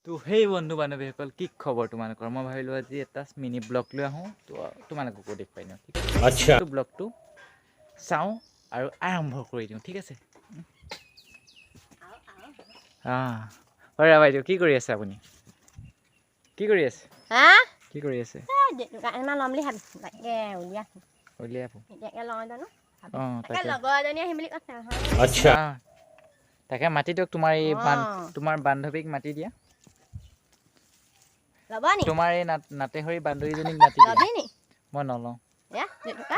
তো সেই বন্ধু বান্ধৱীসকল কি খবৰ তোমালোকৰ মই ভাবিলোঁ আজি এটা মিনি ব্লগ লৈ আহোঁ তো তোমালোককো দেখুৱাই দিওঁ ঠিক আছে আচ্ছা ব্লগটো চাওঁ আৰু আৰম্ভ কৰি দিওঁ ঠিক আছে হয় বাইদেউ কি কৰি আছে আপুনি কি কৰি আছে কি কৰি আছে আচ্ছা তাকে মাতি দিয়ক তোমাৰ এই তোমাৰ বান্ধৱীক মাতি দিয়া তোমাৰ এই নাতেহৰি বান্ধৱীজনীক মাতি দিয়া মই নলওঁ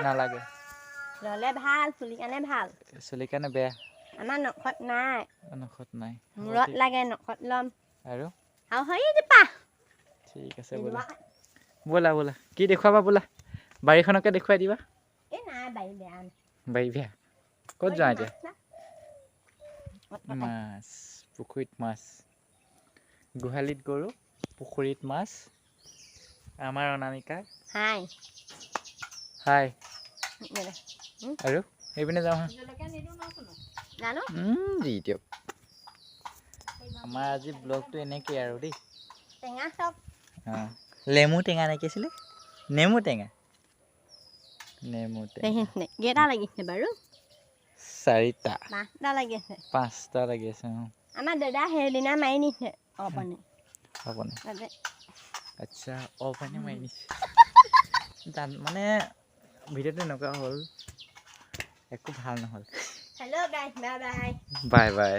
নালাগে ললে ভাল চুলি কাৰণে ভাল চুলিৰ কাৰণে বেয়া আমাৰ নখত নাই নখত নাই মূৰত লাগে নখত ল'ম আৰু হৈ দিপা ঠিক আছে ব'লা ব'লা ব'লা কি দেখুৱাবা ব'লা বাৰীখনকে দেখুৱাই দিবা এই নাই বাৰী বেয়া বাৰী বেয়া ক'ত যাওঁ এতিয়া মাছ পুখুৰীত মাছ গোহালিত গৰু পুখুৰীত মাছ আমাৰ অনামিকা হাই হাই আৰু এইপিনে যাওঁ জানো দি দিয়ক আমাৰ আজি ব্লগটো এনেকেই আৰু দেই টেঙা চব লেমু টেঙা নেকি আছিলে নেমু টেঙা নেমু টেঙা কেইটা লাগিছে বাৰু 4টা 5টা লাগি আছে 5টা লাগি আছে আমাৰ দাদা সেইদিনা মাৰি নিছে অপনে আচ্ছা অপনে মাৰি নিছে মানে ভিডিঅ'টো এনেকুৱা হ'ল একো ভাল নহ'ল হেল্ল' গাইছ বাই বাই বাই বাই